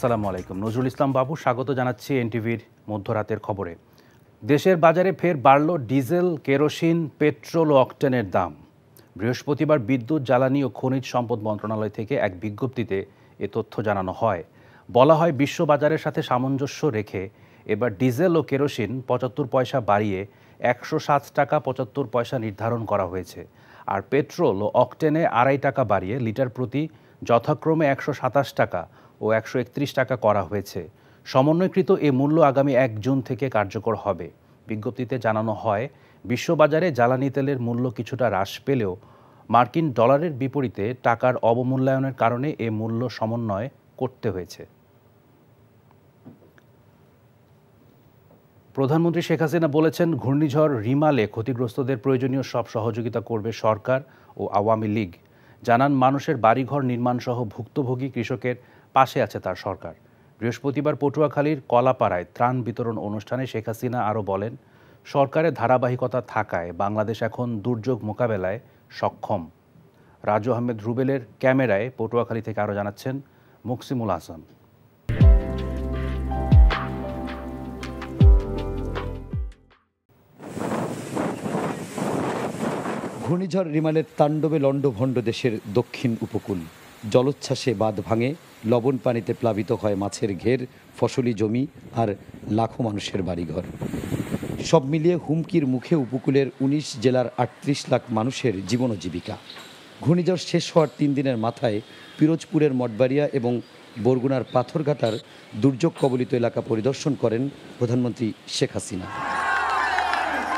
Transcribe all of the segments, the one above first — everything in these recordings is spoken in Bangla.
আসসালামু আলাইকুম। নজরুল ইসলাম বাবু স্বাগত জানাচ্ছি এনটিভির মধ্যরাতের খবরে। দেশের বাজারে ফের বাড়ল ডিজেল, কেরোসিন, পেট্রোল ও অকটেনের দাম। বৃহস্পতিবার বিদ্যুৎ, জ্বালানি ও খনিজ সম্পদ মন্ত্রণালয় থেকে এক বিজ্ঞপ্তিতে এ তথ্য জানানো হয়। বলা হয়, বিশ্ব বাজারের সাথে সামঞ্জস্য রেখে এবার ডিজেল ও কেরোসিন ৭৫ পয়সা বাড়িয়ে ১০৭ টাকা ৭৫ পয়সা নির্ধারণ করা হয়েছে। আর পেট্রোল ও অকটেনে ২.৫ টাকা বাড়িয়ে লিটার প্রতি যথাক্রমে ১২৭ টাকা ও ১৩১ টাকা করা হয়েছে। সমন্বয়কৃত এ মূল্য আগামী ১ জুন থেকে কার্যকর হবে। বিজ্ঞপ্তিতে জানানো হয়, বিশ্ববাজারে জ্বালানি তেলের মূল্য কিছুটা হ্রাস পেলেও মার্কিন ডলারের বিপরীতে টাকার অবমূল্যায়নের কারণে এ মূল্য সমন্বয় করতে হয়েছে। প্রধানমন্ত্রী শেখ হাসিনা বলেছেন, ঘূর্ণিঝড় রিমালে ক্ষতিগ্রস্তদের প্রয়োজনীয় সব সহযোগিতা করবে সরকার ও আওয়ামী লীগ। জানান, মানুষের বাড়িঘর নির্মাণসহ ভুক্তভোগী কৃষকের পাশে আছে তার সরকার। বৃহস্পতিবার পটুয়াখালীর কলাপাড়ায় ত্রাণ বিতরণ অনুষ্ঠানে শেখ হাসিনা আরও বলেন, সরকারের ধারাবাহিকতা থাকায় বাংলাদেশ এখন দুর্যোগ মোকাবেলায় সক্ষম। রাজু আহমেদ রুবেলের ক্যামেরায় পটুয়াখালী থেকে আরও জানাচ্ছেন মুকসিমুল হাসান। ঘূর্ণিঝড় রিমালের তাণ্ডবে লণ্ডভণ্ড দেশের দক্ষিণ উপকূল। জলোচ্ছ্বাসে বাঁধ ভাঙে, লবণ পানিতে প্লাবিত হয় মাছের ঘের, ফসলি জমি আর লাখো মানুষের বাড়িঘর। সব মিলিয়ে হুমকির মুখে উপকূলের ১৯ জেলার ৩৮ লাখ মানুষের জীবন ও জীবিকা। ঘূর্ণিঝড় শেষ হওয়ার ৩ দিনের মাথায় পিরোজপুরের মঠবাড়িয়া এবং বরগুনার পাথরঘাটার দুর্যোগ কবলিত এলাকা পরিদর্শন করেন প্রধানমন্ত্রী শেখ হাসিনা।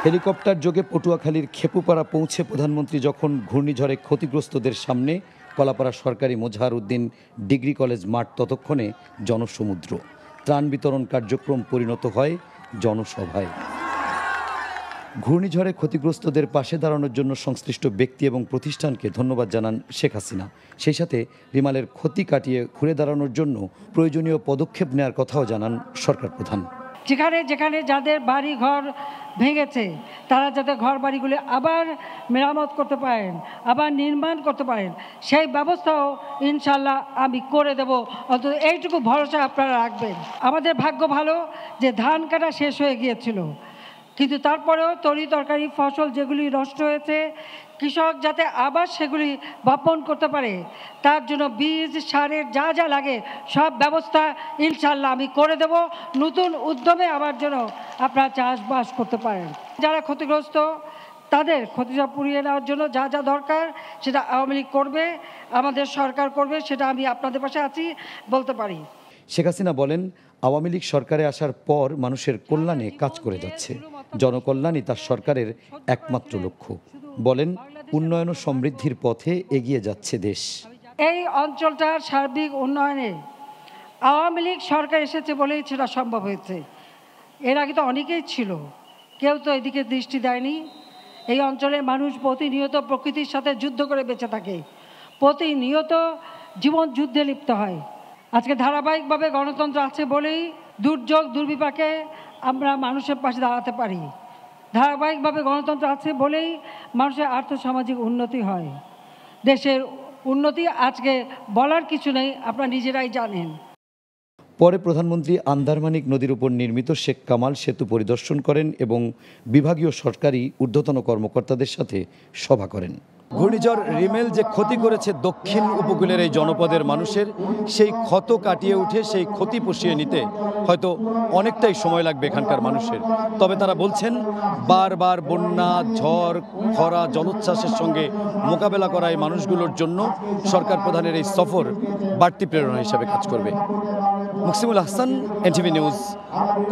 হেলিকপ্টার যোগে পটুয়াখালীর খেপুপাড়া পৌঁছে প্রধানমন্ত্রী যখন ঘূর্ণিঝড়ে ক্ষতিগ্রস্তদের সামনে, কলাপাড়া সরকারি মোজাহার উদ্দিন ডিগ্রি কলেজ মাঠ ততক্ষণে জনসমুদ্র। ত্রাণ বিতরণ কার্যক্রম পরিণত হয় জনসভায়। ঘূর্ণিঝড়ে ক্ষতিগ্রস্তদের পাশে দাঁড়ানোর জন্য সংশ্লিষ্ট ব্যক্তি এবং প্রতিষ্ঠানকে ধন্যবাদ জানান শেখ হাসিনা। সেই সাথে রিমালের ক্ষতি কাটিয়ে ঘুরে দাঁড়ানোর জন্য প্রয়োজনীয় পদক্ষেপ নেওয়ার কথাও জানান সরকার প্রধান। যেখানে যেখানে যাদের বাড়ি ঘর ভেঙেছে তারা যাতে ঘর বাড়িগুলি আবার মেরামত করতে পারেন, আবার নির্মাণ করতে পারেন, সেই ব্যবস্থাও ইনশাল্লাহ আমি করে দেব। অন্তত এইটুকু ভরসা আপনারা রাখবেন। আমাদের ভাগ্য ভালো যে ধান কাটা শেষ হয়ে গিয়েছিল, কিন্তু তারপরেও তরি তরকারি ফসল যেগুলি নষ্ট হয়েছে, কৃষক যাতে আবার সেগুলি বপন করতে পারে, তার জন্য বীজ সারের যা যা লাগে সব ব্যবস্থা ইনশাল্লাহ আমি করে দেব। নতুন উদ্যমে আবার যেন আপনারা চাষবাস করতে পারেন। যারা ক্ষতিগ্রস্ত তাদের ক্ষতিটা পুড়িয়ে নেওয়ার জন্য যা যা দরকার সেটা আওয়ামী লীগ করবে, আমাদের সরকার করবে, সেটা আমি আপনাদের পাশে আছি বলতে পারি। শেখ হাসিনা বলেন, আওয়ামী লীগ সরকারে আসার পর মানুষের কল্যাণে কাজ করে যাচ্ছে। জনকল্যাণই তার সরকারের একমাত্র লক্ষ্য। বলেন, উন্নয়ন ও সমৃদ্ধির পথে এগিয়ে যাচ্ছে দেশ। এই অঞ্চলটার সার্বিক উন্নয়নে আওয়ামী লীগ সরকার এসেছে বলেই সেটা সম্ভব হয়েছে। এর আগে তো অনেকেই ছিল, কেউ তো এদিকে দৃষ্টি দেয়নি। এই অঞ্চলের মানুষ প্রতিনিয়ত প্রকৃতির সাথে যুদ্ধ করে বেঁচে থাকে, প্রতিনিয়ত জীবন যুদ্ধে লিপ্ত হয়। আজকে ধারাবাহিকভাবে গণতন্ত্র আছে বলেই দুর্যোগ দুর্বিপাকে আমরা মানুষের পাশে দাঁড়াতে পারি। ধারাবাহিকভাবে গণতন্ত্র আছে বলেই মানুষের আর্থসামাজিক উন্নতি হয়। দেশের উন্নতি আজকে বলার কিছু নেই, আপনারা নিজেরাই জানেন। পরে প্রধানমন্ত্রী আন্দারমানিক নদীর উপর নির্মিত শেখ কামাল সেতু পরিদর্শন করেন এবং বিভাগীয় সরকারি ঊর্ধ্বতন কর্মকর্তাদের সাথে সভা করেন। ঘূর্ণিঝড় রিমেল যে ক্ষতি করেছে দক্ষিণ উপকূলের এই জনপদের মানুষের, সেই ক্ষত কাটিয়ে উঠে সেই ক্ষতি পুষিয়ে নিতে হয়তো অনেকটাই সময় লাগবে এখানকার মানুষের। তবে তারা বলছেন, বারবার বন্যা, ঝড়, খরা, জলোচ্ছ্বাসের সঙ্গে মোকাবেলা করা এই মানুষগুলোর জন্য সরকার প্রধানের এই সফর বাড়তি প্রেরণা হিসেবে কাজ করবে। Muksimul Hasan, NTV news,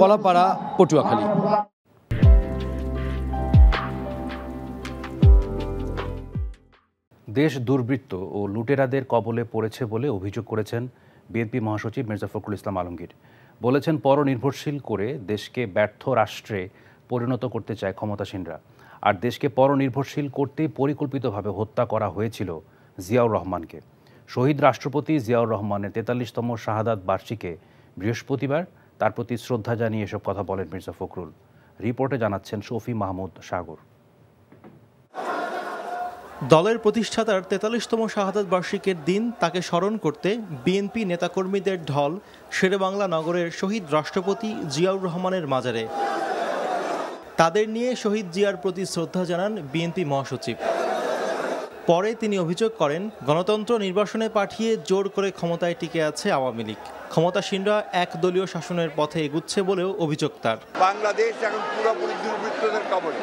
Kalapara, Patuakhali. দেশ দুর্বৃত্ত ও লুটেরাদের কবলে পড়েছে বলে অভিযোগ করেছেন বিএনপি মহাসচিব মির্জা ফখরুল ইসলাম আলমগীর। বলেছেন, পরনির্ভরশীল করে দেশকে ব্যর্থ রাষ্ট্রে পরিণত করতে চায় ক্ষমতাসীনরা। আর দেশকে পরনির্ভরশীল করতেই পরিকল্পিতভাবে হত্যা করা হয়েছিল জিয়াউর রহমানকে। শহীদ রাষ্ট্রপতি জিয়াউর রহমানের ৪৩তম শাহাদাত বার্ষিকে বৃহস্পতিবার তার প্রতি শ্রদ্ধা জানিয়ে এসব কথা বলেন মির্জা ফখরুল। রিপোর্টে জানাচ্ছেন শফি মাহমুদ সাগর। দলের প্রতিষ্ঠাতার ৪৩তম শাহাদাত বার্ষিকীর দিন তাকে স্মরণ করতে বিএনপি নেতাকর্মীদের ঢল শেরেবাংলা নগরের শহীদ রাষ্ট্রপতি জিয়াউর রহমানের মাজারে। তাদের নিয়ে শহীদ জিয়ার প্রতি শ্রদ্ধা জানান বিএনপি মহাসচিব। পরে তিনি অভিযোগ করেন, গণতন্ত্র নির্বাসনে পাঠিয়ে জোর করে ক্ষমতায় টিকে আছে আওয়ামী লীগ। ক্ষমতাসীনরা একদলীয় শাসনের পথে এগুচ্ছে বলেও অভিযোগ তার। বাংলাদেশ এখন পুরোপুরি দুর্বৃত্তদের কবলে,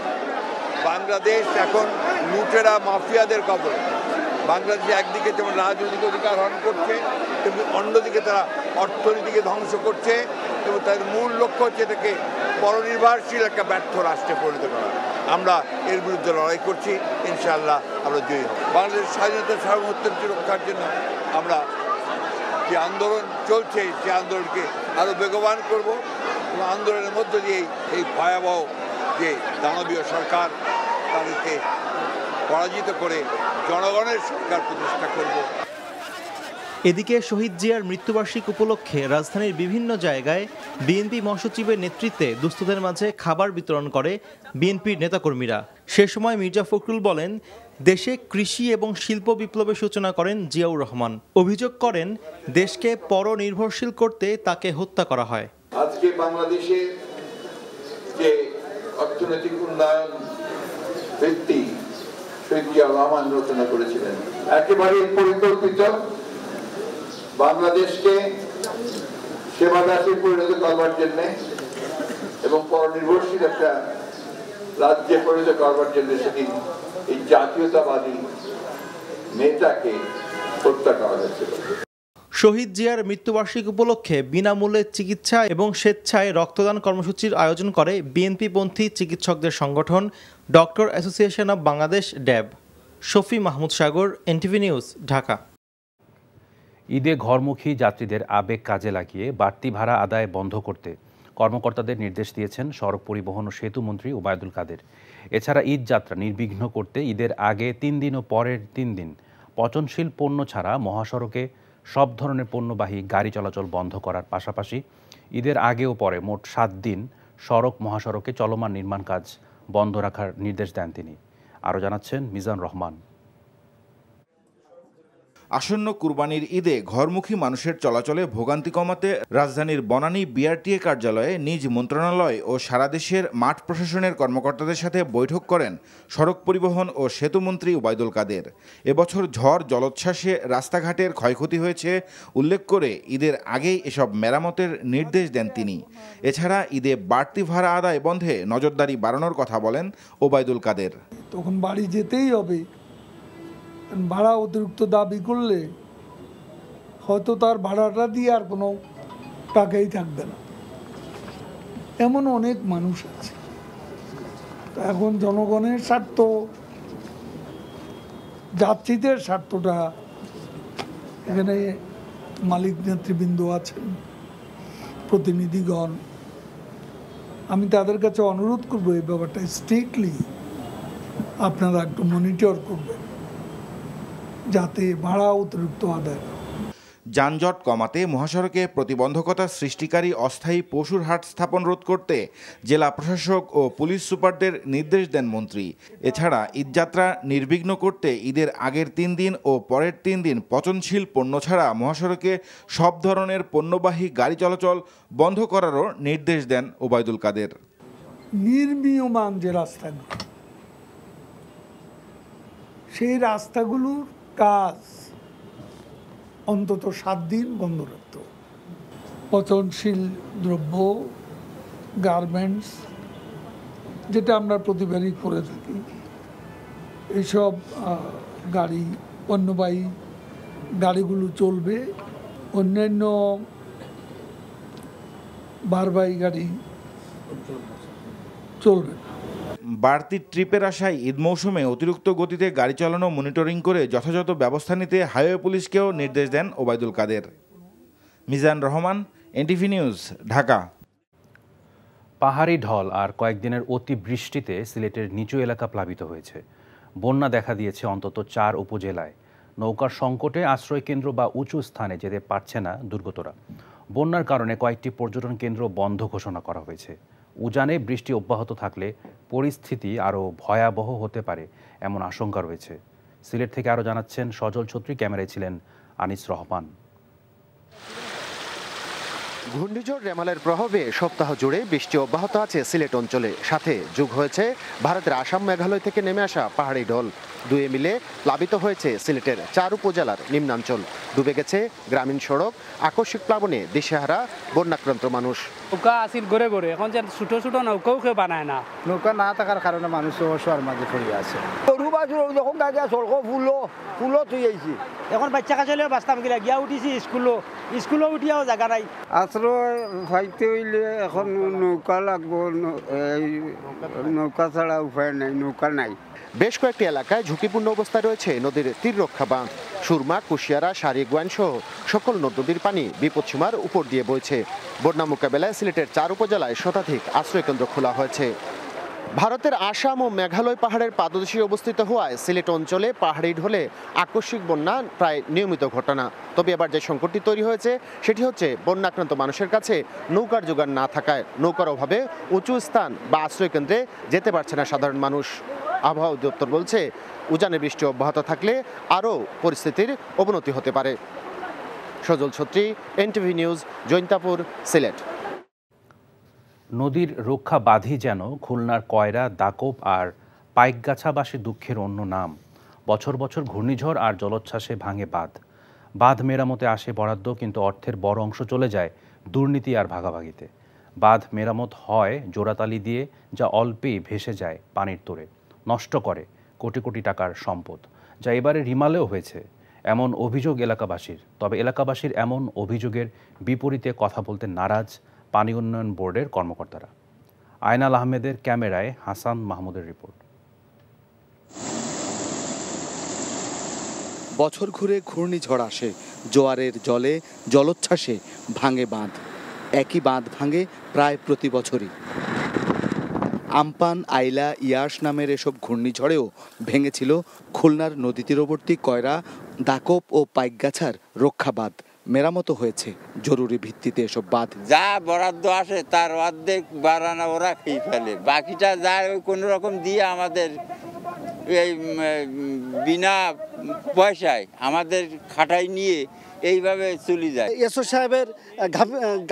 বাংলাদেশ এখন লুটেরা মাফিয়াদের কবলে। বাংলাদেশ একদিকে যেমন রাজনৈতিক অধিকার হরণ করছে, তেমনি অন্যদিকে তারা অর্থনীতিকে ধ্বংস করছে এবং তাদের মূল লক্ষ্য হচ্ছে এটাকে পরনির্ভরশীল একটা ব্যর্থ রাষ্ট্রে পরিণত করা। আমরা এর বিরুদ্ধে লড়াই করছি, ইনশাআল্লাহ আমরা জয়ী হব। বাংলাদেশের স্বাধীনতা সার্বভৌমত্ব রক্ষার জন্য আমরা যে আন্দোলন চলছে সেই আন্দোলনকে আরও বেগবান করব এবং আন্দোলনের মধ্য দিয়ে এই ভয়াবহ যে দানবীয় সরকার তাদেরকে পরাজিত করে জনগণের সরকার প্রতিষ্ঠা করব। এদিকে শহীদ জিয়ার মৃত্যুবার্ষিকী উপলক্ষে রাজধানীর বিভিন্ন জায়গায় বিএনপি মহাসচিবের নেতৃত্বে দুস্থদের মাঝে খাবার বিতরণ করে বিএনপির নেতাকর্মীরা। সে সময় মির্জা ফখরুল বলেন, দেশে কৃষি এবং শিল্প বিপ্লবের সূচনা করেন জিয়াউর রহমান। অভিযোগ করেন, দেশকে পরনির্ভরশীল করতে তাকে হত্যা করা হয়। আজকে বাংলাদেশে যে অর্থনৈতিক উন্নয়ন ভিত্তি শহীদ জিয়াউর রহমান রচনা করেছিলেন, একেবারে পরিকল্পিত বাংলাদেশকে সেবাদাসে পরিণত করবার জন্য এবং পরনির্ভরশীল একটা রাজ্যে পরিণত করবার জন্য সেদিন এই জাতীয়তাবাদী নেতাকে হত্যা করা হয়েছিল। শহীদ জিয়ার মৃত্যুবার্ষিকী উপলক্ষে বিনামূল্যে চিকিৎসা এবং স্বেচ্ছায় রক্তদান কর্মসূচির আয়োজন করে বিএনপিপন্থী চিকিৎসকদের সংগঠন doctor association of Bangladesh dab. Shafi Mahmud Sagar, NTV news, Dhaka. ঈদে ঘরমুখী যাত্রীদের আবেগ কাজে লাগিয়ে বাড়তি ভাড়া আদায় বন্ধ করতে কর্মকর্তাদের নির্দেশ দিয়েছেন সড়ক পরিবহন ও সেতু মন্ত্রী ওবায়দুল কাদের। এছাড়া ঈদ যাত্রা নির্বিঘ্ন করতে ঈদের আগে 3 দিন ও পরের 3 দিন পচনশীল পণ্য ছাড়া মহাসড়কে সব ধরনের পণ্যবাহী গাড়ি চলাচল বন্ধ করার পাশাপাশি ঈদের আগে ও পরে মোট 7 দিন সড়ক মহাসড়কে চলমান নির্মাণ কাজ বন্ধ রাখার নির্দেশ দেন তিনি। আরও জানাচ্ছেন মিজান রহমান। আসন্ন কুরবানির ঈদে ঘরমুখী মানুষের চলাচলে ভোগান্তি কমাতে রাজধানীর বনানী বিআরটিএ কার্যালয়ে নিজ মন্ত্রণালয় ও সারা দেশের মাঠ প্রশাসনের কর্মকর্তাদের সাথে বৈঠক করেন সড়ক পরিবহন ও সেতুমন্ত্রী ওবায়দুল কাদের। এবছর ঝড় জলোচ্ছ্বাসে রাস্তাঘাটের ক্ষয়ক্ষতি হয়েছে উল্লেখ করে ঈদের আগেই এসব মেরামতের নির্দেশ দেন তিনি। এছাড়া ঈদে বাড়তি ভাড়া আদায় বন্ধে নজরদারি বাড়ানোর কথা বলেন ওবায়দুল কাদের। তখন বাড়ি যেতেই হবে, ভাড়া অতিরিক্ত দাবি করলে হয়তো তার ভাড়াটা দিয়ে আর কোনো টাকাই থাকবে না। এমন অনেক মানুষ আছে। এখন জনগণের স্বার্থ, যাত্রীদের স্বার্থটা, এখানে মালিক নেতৃবৃন্দ আছেন, প্রতিনিধিগণ, আমি তাদের কাছে অনুরোধ করবো এই ব্যাপারটা স্ট্রিক্টলি আপনারা একটু মনিটর করবেন যাতে ভাড়া অতিরিক্ত আদায়। যানজট কমাতে মহাসড়কে প্রতিবন্ধকতা সৃষ্টিকারী অস্থায়ী পশুর হাট স্থাপন রোধ করতে জেলা প্রশাসক ও পুলিশ সুপারদের নির্দেশ দেন মন্ত্রী। এছাড়া ঈদযাত্রা নির্বিঘ্ন করতে ঈদের আগের 3 দিন ও পরের 3 দিন পচনশীল পণ্য ছাড়া মহাসড়কে সব ধরনের পণ্যবাহী গাড়ি চলাচল বন্ধ করারও নির্দেশ দেন ওবায়দুল কাদের। নির্মীয়মান যে রাস্তাগুলো, সেই রাস্তাগুলোর কাজ অন্তত 7 দিন বন্ধ রাখত। পচনশীল দ্রব্য, গার্মেন্টস, যেটা আমরা প্রতিবারই করে থাকি, এইসব গাড়ি, পণ্যবাহী গাড়িগুলো চলবে। অন্যান্য ভারবাহী গাড়ি চলবে না। বাড়তি ট্রিপের আশায় ঈদ মৌসুমে অতিরিক্ত গতিতে গাড়ি চালানো মনিটরিং করে যথাযথ ব্যবস্থা নিতে হাইওয়ে পুলিশকেও নির্দেশ দেন ওবায়দুল কাদের। Mizan Rahman, NTV news, Dhaka. পাহাড়ি ঢল আর কয়েকদিনের অতিবৃষ্টিতে সিলেটের নিচু এলাকা প্লাবিত হয়েছে। বন্যা দেখা দিয়েছে অন্তত 4 উপজেলায়। নৌকার সংকটে আশ্রয়কেন্দ্র বা উঁচু স্থানে যেতে পারছে না দুর্গতরা। বন্যার কারণে কয়েকটি পর্যটন কেন্দ্র বন্ধ ঘোষণা করা হয়েছে। উজানে বৃষ্টি অব্যাহত থাকলে পরিস্থিতি আরও ভয়াবহ হতে পারে এমন আশঙ্কা রয়েছে। সিলেট থেকে আরও জানাচ্ছেন সজল ছত্রী, ক্যামেরায় ছিলেন আনিস রহমান। ঘূর্ণিঝড় রেমালের প্রভাবে সপ্তাহ জুড়ে বৃষ্টি অব্যাহত আছে সিলেট অঞ্চলে, সাথে যোগ হয়েছে ভারতের আসাম মেঘালয় থেকে নেমে আসা পাহাড়ি ঢল। দুয়ে মিলে প্লাবিত হয়েছে সিলেটের 4 উপজেলার নিম্নাঞ্চল। ডুবে গেছে গ্রামীণ সড়ক, আকস্মিক প্লাবনে দিশেহারা বন্যাক্রান্ত মানুষ। নৌকা আসিল গড়ে গড়ে, এখন যে ছোট ছোট নৌকাও কেউ বানায় না। নৌকা না থাকার কারণে মানুষ অসহায়ের মাঝে পড়ে আছে। যখন গাড়ি সড়ক ফুলো তুই আইছি, এখন বাচ্চা কাছে বাঁচতাম গিলা গিয়া উঠিছি স্কুলও উঠিয়াও জায়গা নাই। আশ্রয় পাইতে হইলে এখন নৌকা লাগবো, নৌকা ছাড়া উপায় নাই, নৌকা নাই। বেশ কয়েকটি এলাকায় ঝুঁকিপূর্ণ অবস্থায় রয়েছে নদীর তীর রক্ষা বাঁধ। সুরমা, কুশিয়ারা, সারিগোয়ান সহ সকল নদীর পানি বিপদসীমার উপর দিয়ে বইছে। বন্যা মোকাবেলায় সিলেটের 4 উপজেলায় শতাধিক আশ্রয়কেন্দ্র খোলা হয়েছে। ভারতের আসাম ও মেঘালয় পাহাড়ের পাদদেশে অবস্থিত হওয়ায় সিলেট অঞ্চলে পাহাড়ি ঢলে আকস্মিক বন্যা প্রায় নিয়মিত ঘটনা। তবে এবার যে সংকটটি তৈরি হয়েছে সেটি হচ্ছে বন্যাক্রান্ত মানুষের কাছে নৌকার যোগান না থাকায়। নৌকার অভাবে উঁচু স্থান বা আশ্রয়কেন্দ্রে যেতে পারছে না সাধারণ মানুষ। আবহাওয়া অধিদপ্তর বলছে, উজানে বৃষ্টি অব্যাহত থাকলে আরও পরিস্থিতির অবনতি হতে পারে। সজল ছত্রী, এনটিভি নিউজ, জৈন্তাপুর, সিলেট। নদীর রক্ষা বাঁধই যেন খুলনার কয়রা, দাকোপ আর পাইকগাছাবাসী দুঃখের অন্য নাম। বছর বছর ঘূর্ণিঝড় আর জলোচ্ছ্বাসে ভাঙে বাঁধ। বাঁধ মেরামতে আসে বরাদ্দ, কিন্তু অর্থের বড় অংশ চলে যায় দুর্নীতি আর ভাগাভাগিতে। বাঁধ মেরামত হয় জোড়াতালি দিয়ে, যা অল্পেই ভেসে যায় পানির তোড়ে, নষ্ট করে কোটি কোটি টাকার সম্পদ, যা এবারে রিমালেও হয়েছে এমন অভিযোগ এলাকাবাসীর। তবে এলাকাবাসীর এমন অভিযোগের বিপরীতে কথা বলতে নারাজ পানি উন্নয়ন বোর্ডের কর্মকর্তারা। আয়নাল আহমেদের ক্যামেরায় হাসান মাহমুদের রিপোর্ট। বছর ঘুরে ঘূর্ণিঝড় আসে, জোয়ারের জলে জলোচ্ছ্বাসে ভাঙে বাঁধ। একই বাঁধ ভাঙে প্রায় প্রতি বছরই। আমপান, আইলা, ইয়াস নামের এসব ঘূর্ণিঝড়েও ভেঙেছিল খুলনার নদী তীরবর্তী কয়রা, দাকোপ ও পাইকগাছার রক্ষা বাঁধ। মেরামতো হয়েছে জরুরি ভিত্তিতে এসব বাঁধ। যা বরাদ্দ আসে তার অর্ধেক বাড়ানা ওরা খেয়ে ফেলে, বাকিটা যা ওই কোনো রকম দিয়ে আমাদের এই বিনা পয়সায় আমাদের খাটাই নিয়ে এইভাবে চলে যায়। এসও সাহেবের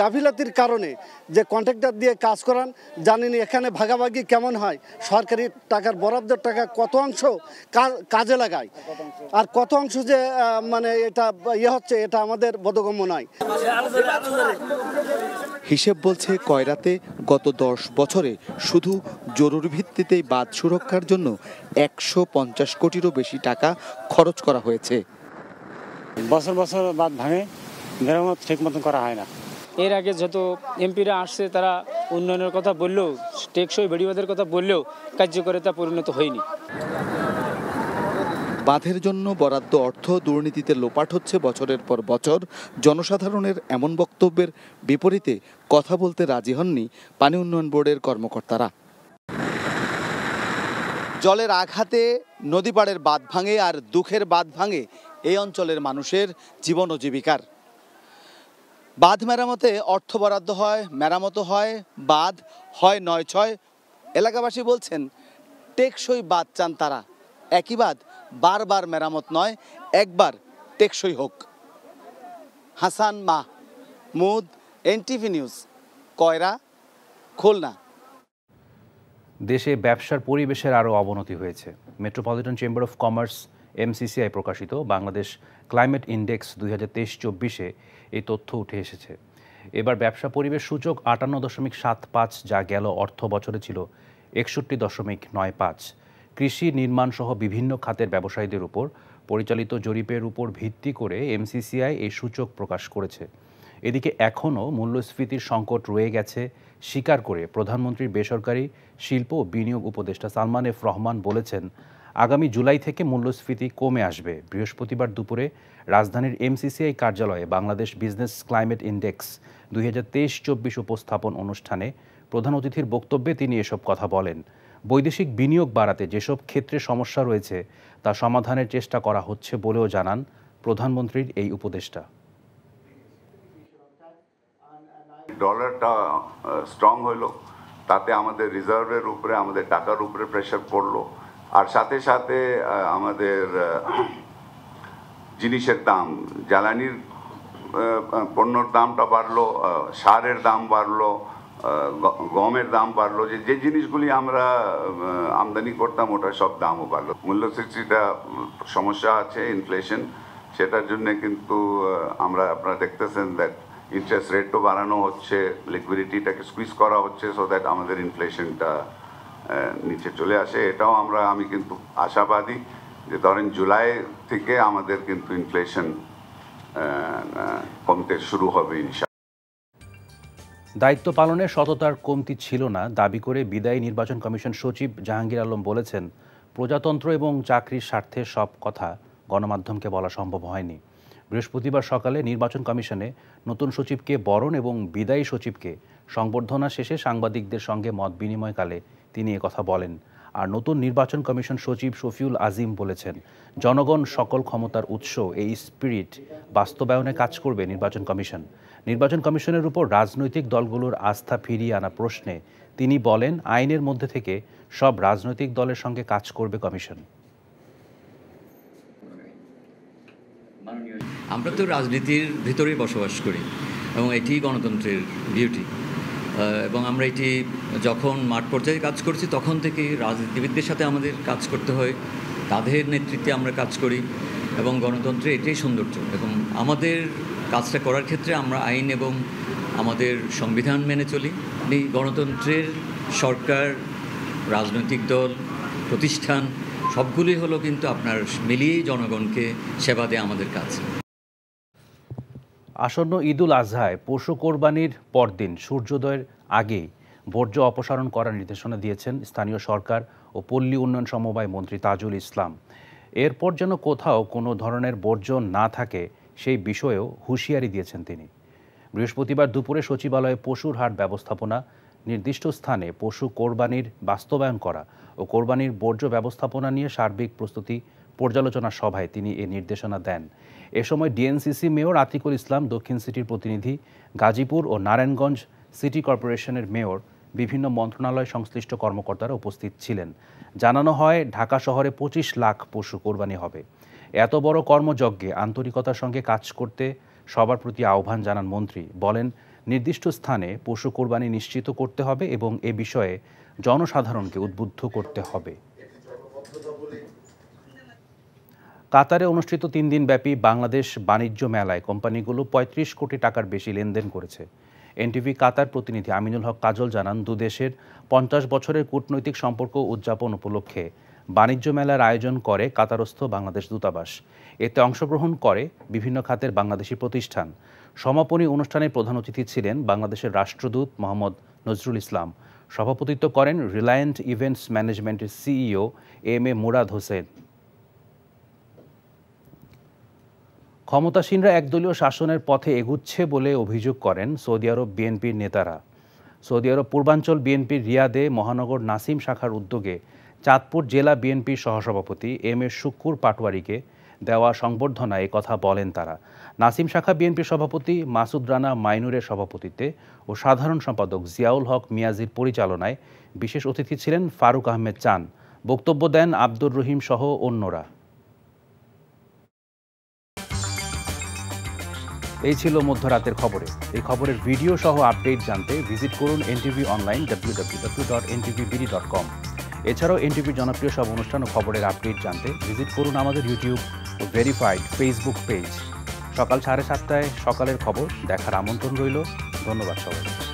গাফিলতির কারণে যে কন্ট্রাক্টর দিয়ে কাজ করান, জানেন এখানে ভাগাভাগি কেমন হয়, সরকারি টাকার বরাদ্দের টাকা কত অংশ কাজে লাগায় আর কত অংশ যে মানে এটা হচ্ছে, এটা আমাদের বোধগম্য নয়। হিসেব বলছে কয়রাতে গত 10 বছরে শুধু জরুরি ভিত্তিতেই বাঁধ সুরক্ষার জন্য 150 কোটিরও বেশি টাকা খরচ করা হয়েছে। বছর বছর বাঁধ ভাঙে, মেরামত ঠিক মতন করা হয় না। এর আগে যত এমপিরা আসছে তারা উন্নয়নের কথা বললেও, টেকসই বেড়িবাঁধের কথা বললেও কার্যকরে তা পরিণত হয়নি। বাঁধের জন্য বরাদ্দ অর্থ দুর্নীতিতে লোপাট হচ্ছে বছরের পর বছর। জনসাধারণের এমন বক্তব্যের বিপরীতে কথা বলতে রাজি হননি পানি উন্নয়ন বোর্ডের কর্মকর্তারা। জলের আঘাতে নদীপাড়ের বাঁধ ভাঙে আর দুঃখের বাঁধ ভাঙে এই অঞ্চলের মানুষের জীবন ও জীবিকার। বাঁধ মেরামতে অর্থ বরাদ্দ হয়, মেরামত হয়, বাঁধ হয় 9-6। এলাকাবাসী বলছেন টেকসই বাঁধ চান তারা। একই বাঁধ বারবার মেরামত নয়, একবার টেকসই হোক। হাসান মাহমুদ, এনটিভি নিউজ, কয়রা, খুলনা। দেশে ব্যবসার পরিবেশের আরও অবনতি হয়েছে। Metropolitan chamber of commerce MCCI প্রকাশিত বাংলাদেশ ক্লাইমেট ইন্ডেক্স 2023-24-এ এই তথ্য উঠে এসেছে। এবার ব্যবসা পরিবেশ সূচক 58.75, যা গেল অর্থ বছরে ছিল 61.95। কৃষি, নির্মাণ সহ বিভিন্ন খাতের ব্যবসায়ীদের উপর পরিচালিত জরিপের উপর ভিত্তি করে MCCI এই সূচক প্রকাশ করেছে। এদিকে এখনও মূল্যস্ফীতির সংকট রয়ে গেছে স্বীকার করে প্রধানমন্ত্রীর বেসরকারি শিল্প ও বিনিয়োগ উপদেষ্টা সালমান এফ রহমান বলেছেন, আগামী জুলাই থেকে মূল্যস্ফীতি কমে আসবে। বৃহস্পতিবার দুপুরে রাজধানীর MCCI কার্যালয়ে বাংলাদেশ বিজনেস ক্লাইমেট ইন্ডেক্স 2023-24 উপস্থাপন অনুষ্ঠানে প্রধান অতিথির বক্তব্যে তিনি এসব কথা বলেন। বৈদেশিক বিনিয়োগ বাড়াতে যেসব ক্ষেত্রে সমস্যা রয়েছে তা সমাধানের চেষ্টা করা হচ্ছে বলেও জানান প্রধানমন্ত্রীর এই উপদেষ্টা। ডলারটা স্ট্রং হইল, তাতে আমাদের রিজার্ভের উপরে, আমাদের টাকার উপরে প্রেশার পড়লো, আর সাথে সাথে আমাদের জিনিসের দাম, জ্বালানির পণ্যর দামটা বাড়লো, সারের দাম বাড়লো, গমের দাম বাড়লো, যে জিনিসগুলি আমরা আমদানি করতাম ওটার সব দামও বাড়লো। মূল্যস্ফীতিটা সমস্যা আছে, ইনফ্লেশন, সেটার জন্য কিন্তু আপনারা দেখতেছেন দ্যাট ইন্টারেস্ট রেটও বাড়ানো হচ্ছে, লিকুইডিটিটাকে স্কুইজ করা হচ্ছে সো দ্যাট আমাদের ইনফ্লেশনটা নিচে চলে আসে। এটাও আমি কিন্তু আশাবাদী যে ধরেন জুলাই থেকে আমাদের কিন্তু ইনফ্লেশন কমতে শুরু হবে ইনশাআল্লাহ। দায়িত্ব পালনে সততার কমতি ছিল না দাবি করে বিদায়ী নির্বাচন কমিশন সচিব জাহাঙ্গীর আলম বলেছেন, প্রজাতন্ত্র এবং চাকরির স্বার্থে সব কথা গণমাধ্যমকে বলা সম্ভব হয়নি। বৃহস্পতিবার সকালে নির্বাচন কমিশনে নতুন সচিবকে বরণ এবং বিদায়ী সচিবকে সংবর্ধনা শেষে সাংবাদিকদের সঙ্গে মত বিনিময়কালে তিনি একথা বলেন। আর নতুন নির্বাচন কমিশন সচিব শফিউল আজিম বলেছেন, জনগণ সকল ক্ষমতার উৎস, এই স্পিরিট বাস্তবায়নে কাজ করবে নির্বাচন কমিশন। নির্বাচন কমিশনের উপর রাজনৈতিক দলগুলোর আস্থা ফিরিয়ে আনা প্রশ্নে তিনি বলেন, আইনের মধ্যে থেকে সব রাজনৈতিক দলের সঙ্গে কাজ করবে কমিশন। আমরা তো রাজনীতির ভিতরেই বসবাস করি এবং এটি গণতন্ত্রের বিউটি, এবং আমরা এটি যখন মাঠ পর্যায়ে কাজ করছি তখন থেকে রাজনীতিবিদদের সাথে আমাদের কাজ করতে হয়, তাদের নেতৃত্বে আমরা কাজ করি এবং গণতন্ত্রে এটাই সৌন্দর্য। এবং আমাদের কাজটা করার ক্ষেত্রে আমরা আইন এবং আমাদের সংবিধান মেনে চলি। এই গণতন্ত্রের সরকার, রাজনৈতিক দল, প্রতিষ্ঠান সবগুলি হলো কিন্তু আপনার মিলিয়েই জনগণকে সেবা দেয় আমাদের কাজ। আসন্ন ঈদুল আজহায় পশু কোরবানির পরদিন সূর্যোদয়ের আগেই বর্জ্য অপসারণ করার নির্দেশনা দিয়েছেন স্থানীয় সরকার ও পল্লী উন্নয়ন সমবায় মন্ত্রী তাজুল ইসলাম। এরপর যেন কোথাও কোনো ধরনের বর্জ্য না থাকে সেই বিষয়েও হুঁশিয়ারি দিয়েছেন তিনি। বৃহস্পতিবার দুপুরে সচিবালয়ে পশুর হাট ব্যবস্থাপনা, নির্দিষ্ট স্থানে পশু কোরবানির বাস্তবায়ন করা ও কোরবানির বর্জ্য ব্যবস্থাপনা নিয়ে সার্বিক প্রস্তুতি পর্যালোচনা সভায় তিনি এ নির্দেশনা দেন। এ সময় ডিএনসিসি মেয়র আতিকুল ইসলাম, দক্ষিণ সিটির প্রতিনিধি, গাজীপুর ও নারায়ণগঞ্জ সিটি কর্পোরেশনের মেয়র, বিভিন্ন মন্ত্রণালয় সংশ্লিষ্ট কর্মকর্তারা উপস্থিত ছিলেন। জানানো হয়, ঢাকা শহরে 25 লাখ পশু কোরবানি হবে। এত বড় কর্মযজ্ঞে আন্তরিকতার সঙ্গে কাজ করতে সবার প্রতি আহ্বান জানান মন্ত্রী। বলেন, নির্দিষ্ট স্থানে পশু কোরবানি নিশ্চিত করতে হবে এবং এ বিষয়ে জনসাধারণকে উদ্বুদ্ধ করতে হবে। কাতারে অনুষ্ঠিত 3 দিনব্যাপী বাংলাদেশ বাণিজ্য মেলায় কোম্পানিগুলো 35 কোটি টাকার বেশি লেনদেন করেছে। এনটিভি কাতার প্রতিনিধি আমিনুল হক কাজল জানান, দুদেশের 50 বছরের কূটনৈতিক সম্পর্ক উদযাপন উপলক্ষে বাণিজ্য মেলার আয়োজন করে কাতারস্থ বাংলাদেশ দূতাবাস। এতে অংশগ্রহণ করে বিভিন্ন খাতের বাংলাদেশি প্রতিষ্ঠান। সমাপনী অনুষ্ঠানে প্রধান অতিথি ছিলেন বাংলাদেশের রাষ্ট্রদূত মোহাম্মদ নজরুল ইসলাম। সভাপতিত্ব করেন রিলায়েন্ট ইভেন্টস ম্যানেজমেন্টের CEO M A Murad Hossain. ক্ষমতাসীনরা একদলীয় শাসনের পথে এগুচ্ছে বলে অভিযোগ করেন সৌদি আরব বিএনপির নেতারা। সৌদি আরব পূর্বাঞ্চল বিএনপির রিয়াদে মহানগর নাসিম শাখার উদ্যোগে চাঁদপুর জেলা বিএনপির সহসভাপতি এম এ শুক্কুর পাটোয়ারিকে দেওয়া সংবর্ধনায় কথা বলেন তারা। নাসিম শাখা বিএনপির সভাপতি মাসুদ রানা মাইনুরের সভাপতিত্বে ও সাধারণ সম্পাদক জিয়াউল হক মিয়াজির পরিচালনায় বিশেষ অতিথি ছিলেন ফারুক আহমেদ চান। বক্তব্য দেন আব্দুর রহিম সহ অন্যরা। এই ছিল মধ্যরাতের খবরে। এই খবরের ভিডিও সহ আপডেট জানতে ভিজিট করুন এনটিভি অনলাইন www.ntvbd.com। এছাড়াও এনটিভির জনপ্রিয় সব অনুষ্ঠান ও খবরের আপডেট জানতে ভিজিট করুন আমাদের ইউটিউব ও ভেরিফাইড ফেসবুক পেজ। সকাল 7:30টায় সকালের খবর দেখার আমন্ত্রণ রইল। ধন্যবাদ সবাই।